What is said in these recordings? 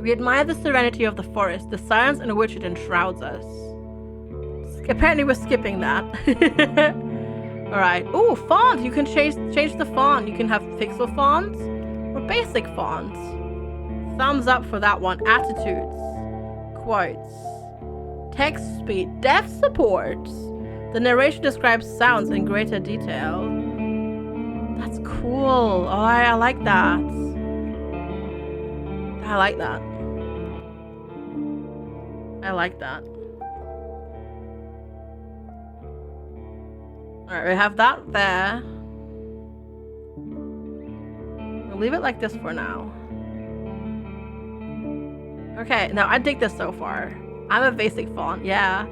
We admire the serenity of the forest, the silence in which it enshrouds us. Apparently we're skipping that. Alright. Ooh, font! You can change the font. You can have pixel fonts or basic fonts. Thumbs up for that one. Attitudes. Quotes. Text speed. Deaf support. The narration describes sounds in greater detail. That's cool. Oh, I like that. I like that. I like that. Alright, we have that there. We'll leave it like this for now. Okay, now I dig this so far. I'm a basic font, yeah.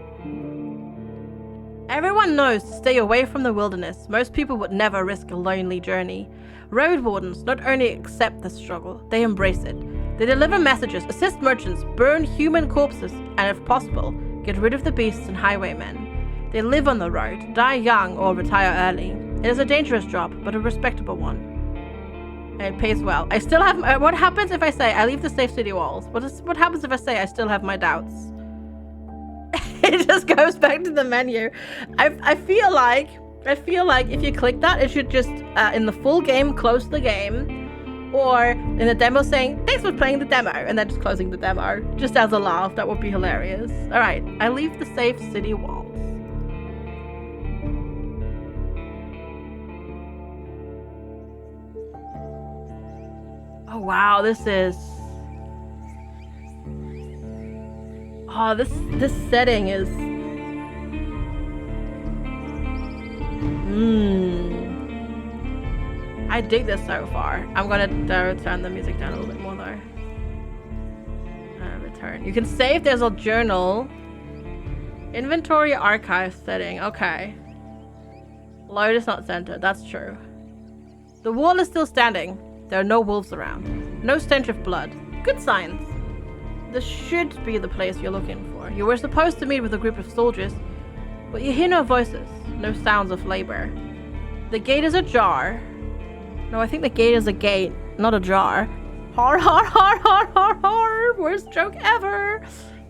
Everyone knows to stay away from the wilderness. Most people would never risk a lonely journey. Roadwardens not only accept the struggle, they embrace it. They deliver messages, assist merchants, burn human corpses, and if possible, get rid of the beasts and highwaymen. They live on the road, die young, or retire early. It is a dangerous job, but a respectable one. And it pays well. I still have... what happens if I say I leave the safe city walls? What happens if I say I still have my doubts? It just goes back to the menu. I feel like if you click that, it should just in the full game close the game, or in the demo saying thanks for playing the demo, and then just closing the demo just as a laugh. That would be hilarious. All right, I leave the safe city walls. Oh wow, this is. Oh, this setting is... I dig this so far. I'm gonna turn the music down a little bit more though. Return. You can save, there's a journal. Inventory archive setting, okay. Load is not centered, that's true. The wall is still standing. There are no wolves around. No stench of blood. Good signs. This should be the place you're looking for. You were supposed to meet with a group of soldiers, but you hear no voices, no sounds of labor. The gate is ajar. No, I think the gate is a gate, not a jar. Har har har har har har! Worst joke ever!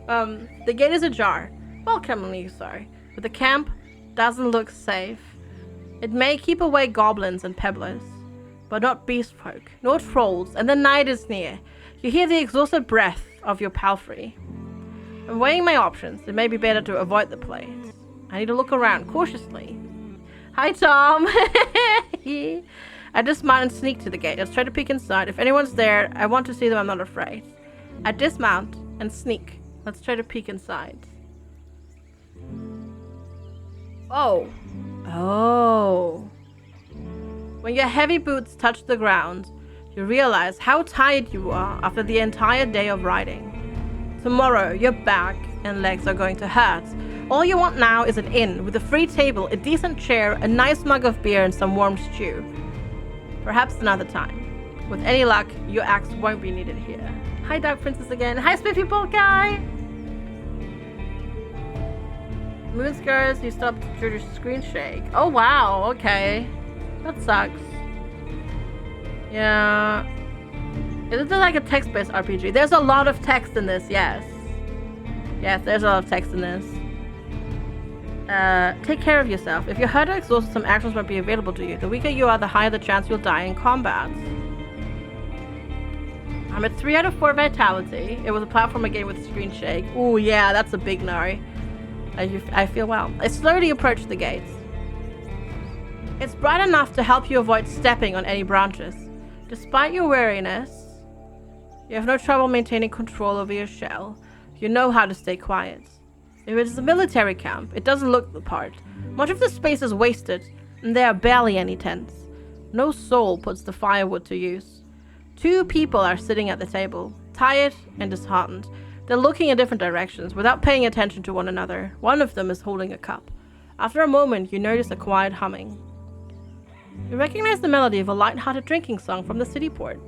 The gate is ajar. Welcomingly so. But the camp doesn't look safe. It may keep away goblins and pebblers, but not beast folk, nor trolls, and the night is near. You hear the exhausted breath of your palfrey. I'm weighing my options. It may be better to avoid the place. I need to look around cautiously. Hi, Tom. I dismount and sneak to the gate. Let's try to peek inside. If anyone's there, I want to see them. I'm not afraid. I dismount and sneak. Let's try to peek inside. Oh. Oh. When your heavy boots touch the ground, you realize how tired you are after the entire day of riding. Tomorrow, your back and legs are going to hurt. All you want now is an inn with a free table, a decent chair, a nice mug of beer, and some warm stew. Perhaps another time. With any luck, your axe won't be needed here. Hi, Dark Princess again. Hi, Spiffy Bolt Guy! Moonscars, you stopped due to screen shake. Oh, wow, okay. That sucks. Yeah. This is like a text-based RPG. There's a lot of text in this, yes. Yes, there's a lot of text in this. Take care of yourself. If you're hurt or exhausted, some actions might be available to you. The weaker you are, the higher the chance you'll die in combat. I'm at 3 out of 4 vitality. It was a platform again with screen shake. Ooh, yeah, that's a big no. I feel well. I slowly approach the gates. It's bright enough to help you avoid stepping on any branches. Despite your weariness, you have no trouble maintaining control over your shell. You know how to stay quiet. If it is a military camp, it doesn't look the part. Much of the space is wasted, and there are barely any tents. No soul puts the firewood to use. 2 people are sitting at the table, tired and disheartened. They're looking in different directions without paying attention to one another. One of them is holding a cup. After a moment, you notice a quiet humming. You recognize the melody of a light-hearted drinking song from the city port.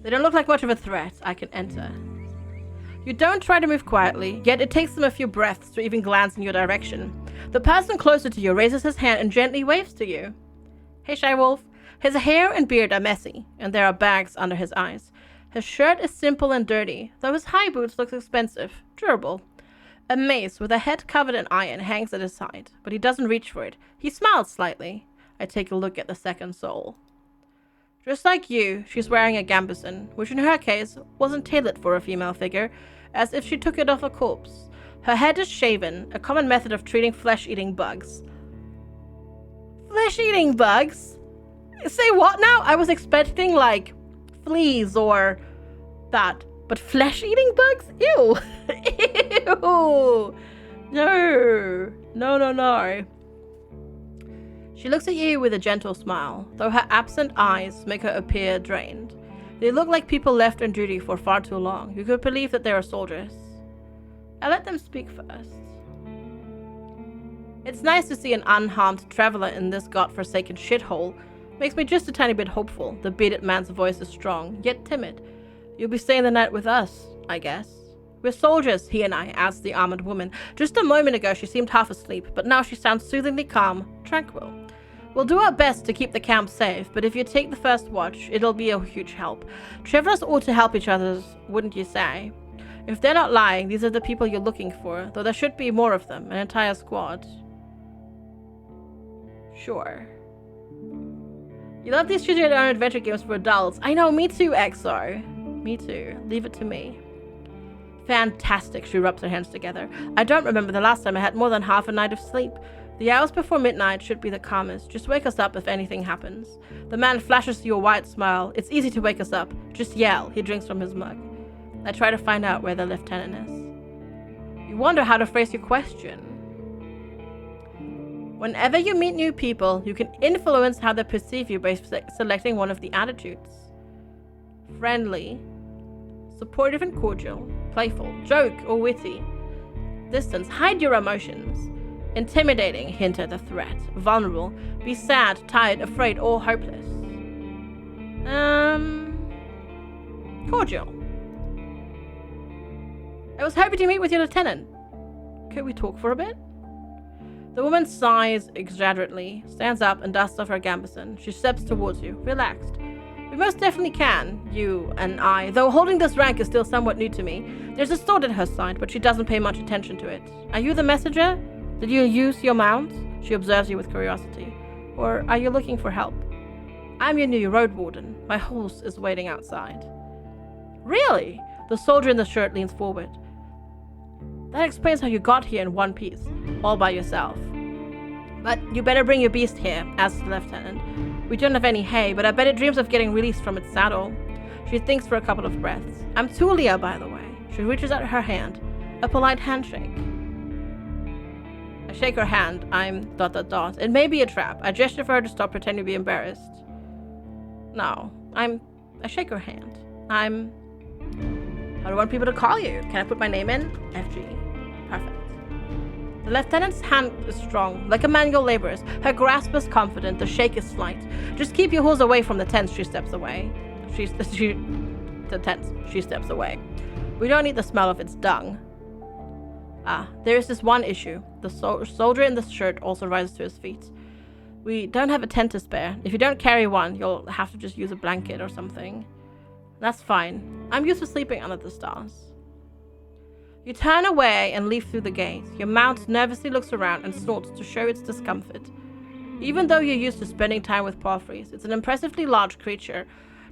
They don't look like much of a threat. I can enter. You don't try to move quietly, yet it takes them a few breaths to even glance in your direction. The person closer to you raises his hand and gently waves to you. Hey, Shy Wolf. His hair and beard are messy, and there are bags under his eyes. His shirt is simple and dirty, though his high boots look expensive, durable. A mace with a head covered in iron hangs at his side, but he doesn't reach for it. He smiles slightly. I take a look at the second soul. Just like you, she's wearing a gambeson, which in her case wasn't tailored for a female figure, as if she took it off a corpse. Her head is shaven, a common method of treating flesh-eating bugs. Flesh-eating bugs? Say what now? I was expecting, like, fleas or that. But flesh-eating bugs? Ew! Ew! No. No. She looks at you with a gentle smile, though her absent eyes make her appear drained. They look like people left on duty for far too long. You could believe that they are soldiers. I let them speak first. It's nice to see an unharmed traveler in this godforsaken shithole. Makes me just a tiny bit hopeful. The bearded man's voice is strong, yet timid. You'll be staying the night with us, I guess. We're soldiers, he and I, asked the armored woman. Just a moment ago she seemed half asleep, but now she sounds soothingly calm, tranquil. We'll do our best to keep the camp safe, but if you take the first watch, it'll be a huge help. Travelers ought to help each other, wouldn't you say? If they're not lying, these are the people you're looking for, though there should be more of them, an entire squad. Sure. You love these choose-your-own adventure games for adults. I know, me too, EXO. Me too. Leave it to me. Fantastic, she rubs her hands together. I don't remember the last time I had more than half a night of sleep. The hours before midnight should be the calmest. Just wake us up if anything happens. The man flashes you a wide smile. It's easy to wake us up. Just yell. He drinks from his mug. I try to find out where the lieutenant is. You wonder how to phrase your question. Whenever you meet new people, you can influence how they perceive you by selecting one of the attitudes. Friendly, supportive and cordial, playful, joke or witty. Distance, hide your emotions. Intimidating, hint at the threat. Vulnerable, be sad, tired, afraid, or hopeless. Cordial. I was hoping to meet with your lieutenant. Could we talk for a bit? The woman sighs exaggerately, stands up and dusts off her gambeson. She steps towards you, relaxed. We most definitely can, you and I, though holding this rank is still somewhat new to me. There's a sword at her side, but she doesn't pay much attention to it. Are you the messenger? Did you use your mount? She observes you with curiosity. Or are you looking for help? I'm your new Roadwarden. My horse is waiting outside. Really? The soldier in the shirt leans forward. That explains how you got here in one piece, all by yourself. But you better bring your beast here, asks the lieutenant. We don't have any hay, but I bet it dreams of getting released from its saddle. She thinks for a couple of breaths. I'm Tulia, by the way. She reaches out her hand. A polite handshake. I shake her hand. I'm ... It may be a trap. I gesture for her to stop pretending to be embarrassed. No, I shake her hand. How do I want people to call you? Can I put my name in? FG. Perfect. The lieutenant's hand is strong, like a manual laborer's. Her grasp is confident, the shake is slight. Just keep your horse away from the tents, she steps away. She steps away. We don't need the smell of its dung. There is this one issue. The soldier in the shirt also rises to his feet. We don't have a tent to spare. If you don't carry one, you'll have to just use a blanket or something. That's fine. I'm used to sleeping under the stars. You turn away and leave through the gate. Your mount nervously looks around and snorts to show its discomfort. Even though you're used to spending time with palfreys, it's an impressively large creature,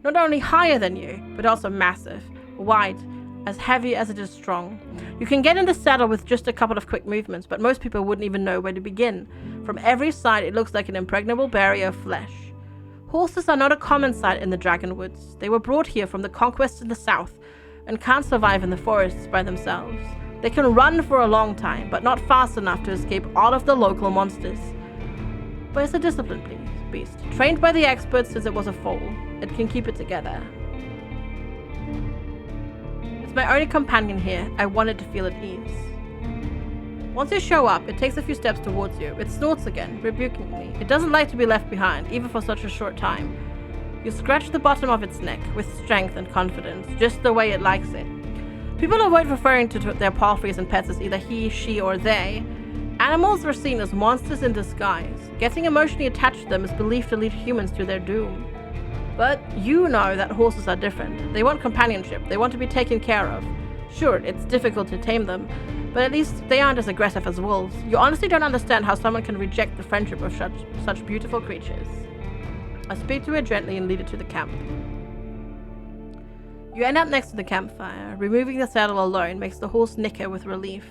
not only higher than you, but also massive, wide, as heavy as it is strong. You can get in the saddle with just a couple of quick movements, but most people wouldn't even know where to begin. From every side, it looks like an impregnable barrier of flesh. Horses are not a common sight in the Dragonwoods. They were brought here from the conquest in the south and can't survive in the forests by themselves. They can run for a long time, but not fast enough to escape all of the local monsters. But it's a disciplined beast, trained by the experts since it was a foal. It can keep it together. It's my only companion here. I wanted to feel at ease. Once you show up, it takes a few steps towards you. It snorts again, rebukingly. It doesn't like to be left behind, even for such a short time. You scratch the bottom of its neck with strength and confidence, just the way it likes it. People avoid referring to their palfreys and pets as either he, she, or they. Animals are seen as monsters in disguise. Getting emotionally attached to them is believed to lead humans to their doom. But you know that horses are different. They want companionship. They want to be taken care of. Sure, it's difficult to tame them, but at least they aren't as aggressive as wolves. You honestly don't understand how someone can reject the friendship of such beautiful creatures. I speak to her gently and lead her to the camp. You end up next to the campfire. Removing the saddle alone makes the horse nicker with relief.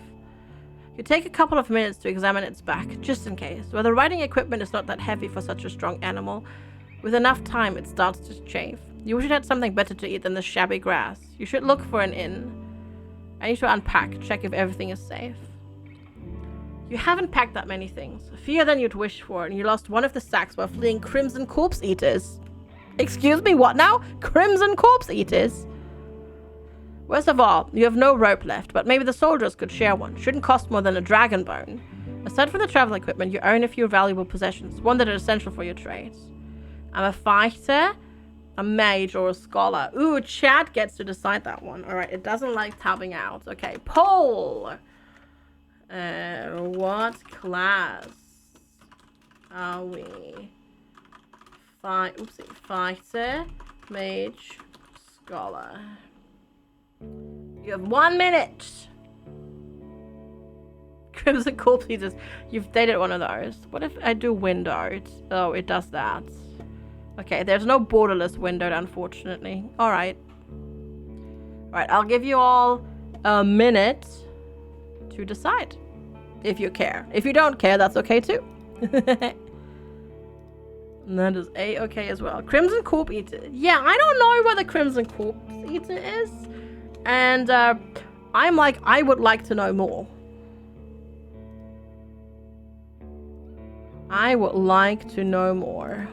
You take a couple of minutes to examine its back, just in case. While the riding equipment is not that heavy for such a strong animal, with enough time it starts to chafe. You wish it had something better to eat than this shabby grass. You should look for an inn. I need to unpack, check if everything is safe. You haven't packed that many things. Fewer than you'd wish for, and you lost one of the sacks while fleeing crimson corpse eaters. Excuse me, what now? Crimson corpse eaters? Worst of all, you have no rope left, but maybe the soldiers could share one. Shouldn't cost more than a dragon bone. Aside from the travel equipment, you own a few valuable possessions, one that is essential for your trades. I'm a fighter, a mage, or a scholar. Ooh, Chad gets to decide that one. Alright, it doesn't like tabbing out. Okay, poll! What class are we? Fighter, mage, scholar. You have 1 minute! Crimson Corpse Eaters. You've dated one of those. What if I do windowed? Oh, it does that. Okay, there's no borderless windowed, unfortunately. Alright. Alright, I'll give you all a minute to decide. If you care. If you don't care, that's okay too. And that is A-okay as well. Crimson Corpse Eater. Yeah, I don't know what the Crimson Corpse Eater is. And I'm like, I would like to know more. I would like to know more.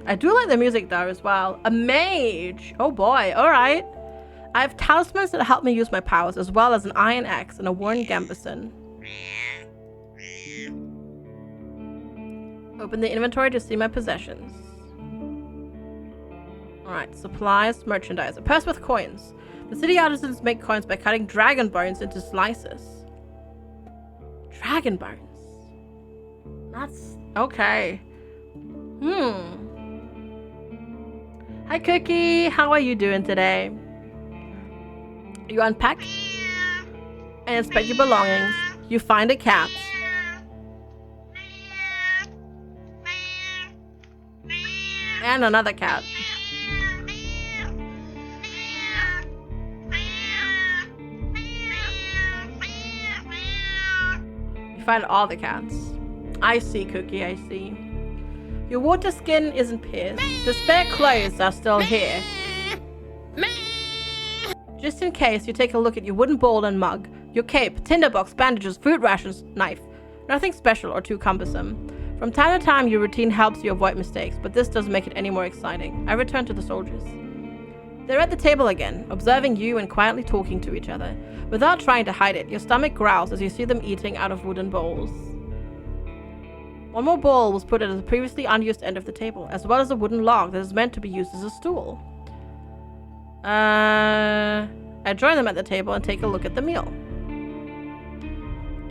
I do like the music though as well. A mage! Oh boy, alright. I have talismans that help me use my powers, as well as an iron axe and a worn gambeson. Open the inventory to see my possessions. Alright, supplies, merchandise. A purse with coins. The city artisans make coins by cutting dragon bones into slices. Dragon bones. That's... okay. Hi Cookie, how are you doing today? You unpack and inspect your belongings. You find a cat. And another cat. You find all the cats. I see, Cookie, I see. Your water skin isn't pierced. The spare clothes are still here. Just in case, you take a look at your wooden bowl and mug, your cape, tinderbox, bandages, food rations, knife. Nothing special or too cumbersome. From time to time, your routine helps you avoid mistakes, but this doesn't make it any more exciting. I return to the soldiers. They're at the table again, observing you and quietly talking to each other. Without trying to hide it, your stomach growls as you see them eating out of wooden bowls. One more bowl was put at the previously unused end of the table, as well as a wooden log that is meant to be used as a stool. I join them at the table and take a look at the meal.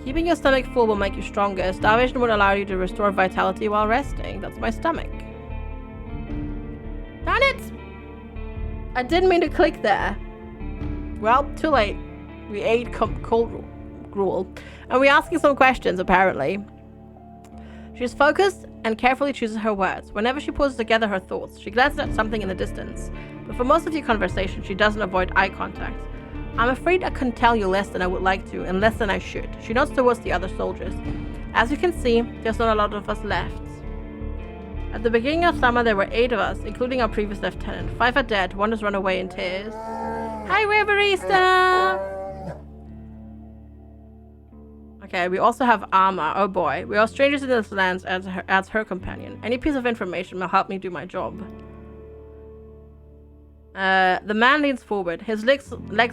Keeping your stomach full will make you stronger. Starvation would allow you to restore vitality while resting. That's my stomach. Darn it! I didn't mean to click there. Well, too late. We ate cold gruel. And we're asking some questions, apparently. She's focused and carefully chooses her words. Whenever she pulls together her thoughts, she glances at something in the distance. But for most of your conversation, she doesn't avoid eye contact. I'm afraid I can tell you less than I would like to, and less than I should. She nods towards the other soldiers. As you can see, there's not a lot of us left. At the beginning of summer, there were 8 of us, including our previous lieutenant. 5 are dead, 1 has run away in tears. Hi, Riverista! Okay, we also have armor. Oh boy. We are strangers in this land, adds her companion. Any piece of information will help me do my job. The man leans forward. His legs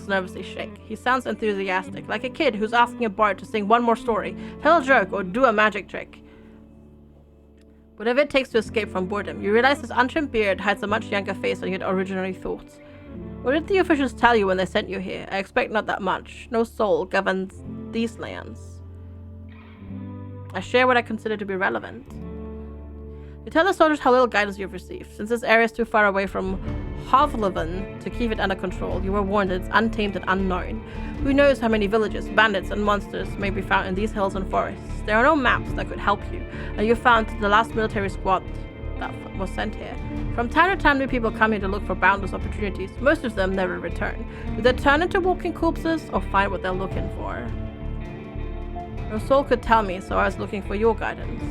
nervously shake. He sounds enthusiastic, like a kid who's asking a bard to sing one more story, tell a joke, or do a magic trick. Whatever it takes to escape from boredom, you realize his untrimmed beard hides a much younger face than you had originally thought. What did the officials tell you when they sent you here? I expect not that much. No soul governs these lands. I share what I consider to be relevant. You tell the soldiers how little guidance you've received. Since this area is too far away from Hovleven to keep it under control, you were warned that it's untamed and unknown. Who knows how many villages, bandits, and monsters may be found in these hills and forests. There are no maps that could help you, and you found the last military squad that was sent here. From time to time, new people come here to look for boundless opportunities. Most of them never return. Do they turn into walking corpses, or find what they're looking for? No soul could tell me, so I was looking for your guidance.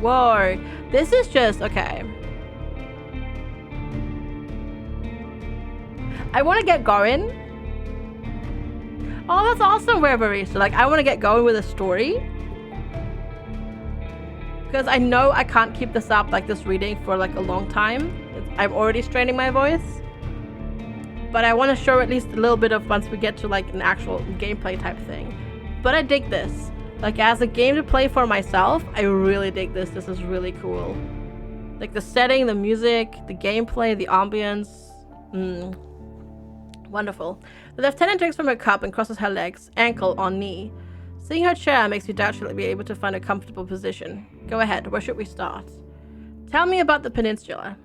Whoa, this is just, okay. I want to get going. Oh, that's awesome, Reverie. So, like, I want to get going with a story. Because I know I can't keep this up, like this reading, for like a long time. I'm already straining my voice. But I want to show at least a little bit of once we get to like an actual gameplay type thing. But I dig this. Like, as a game to play for myself, I really dig this. This is really cool. Like, the setting, the music, the gameplay, the ambience. Wonderful. The lieutenant drinks from her cup and crosses her legs, ankle on knee. Seeing her chair makes you doubt she'll be able to find a comfortable position. Go ahead, where should we start? Tell me about the peninsula.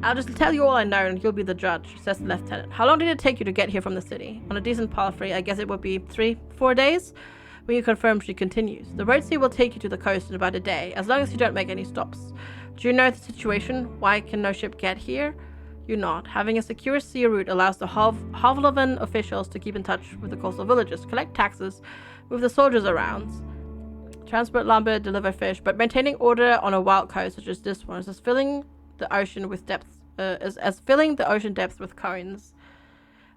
I'll just tell you all I know and you'll be the judge, says the lieutenant. How long did it take you to get here from the city? On a decent palfrey, I guess it would be 3-4 days? When you confirm, she continues. The road sea will take you to the coast in about a day, as long as you don't make any stops. Do you know the situation? Why can no ship get here? You nod. Having a secure sea route allows the Hovleven officials to keep in touch with the coastal villages, collect taxes, move the soldiers around, transport lumber, deliver fish, but maintaining order on a wild coast such as this one is as filling the ocean with depths, as filling the ocean depths with currents.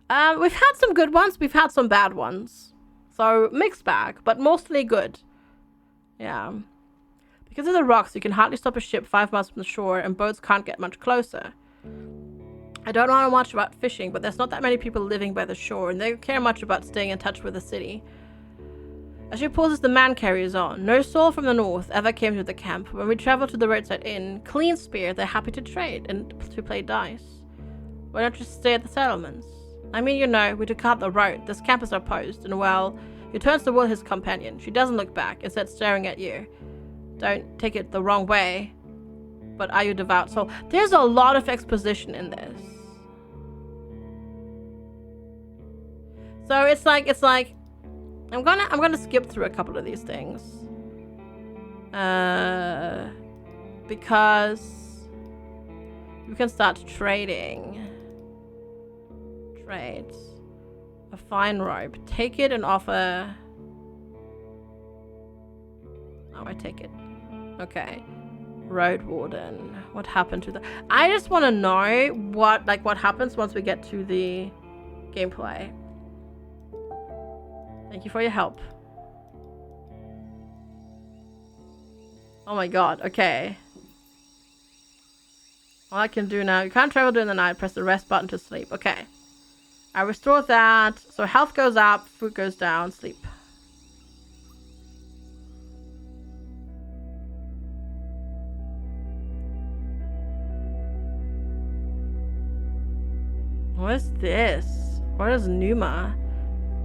We've had some good ones, we've had some bad ones. So, mixed bag, but mostly good. Yeah. Because of the rocks, you can hardly stop a ship 5 miles from the shore, and boats can't get much closer. I don't know much about fishing, but there's not that many people living by the shore, and they don't care much about staying in touch with the city. As she pauses, the man carries on. No soul from the north ever came to the camp. When we travel to the roadside inn, clean spear, they're happy to trade and to play dice. Why not just stay at the settlements? I mean, you know, we took out the road. This camp is our post, and well, he turns toward his companion. She doesn't look back, instead staring at you. Don't take it the wrong way, but are you devout soul? There's a lot of exposition in this. So it's like I'm gonna skip through a couple of these things. Because you can start trading. Trades. A fine robe. Take it and offer. Oh, I take it. Okay. Roadwarden. What happened to the... I just want to know what happens once we get to the gameplay. Thank you for your help. Oh my god, okay. All I can do now... You can't travel during the night. Press the rest button to sleep. Okay. I restore that. So health goes up, food goes down, sleep. What is this? What is Numa?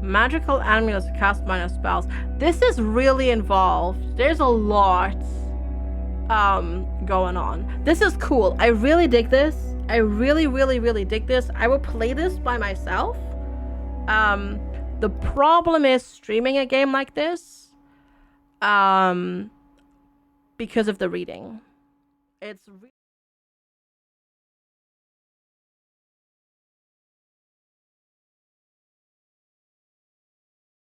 Magical amulets to cast minor spells. This is really involved. There's a lot going on. This is cool. I really dig this. I really dig this. I will play this by myself. The problem is streaming a game like this because of the reading. It's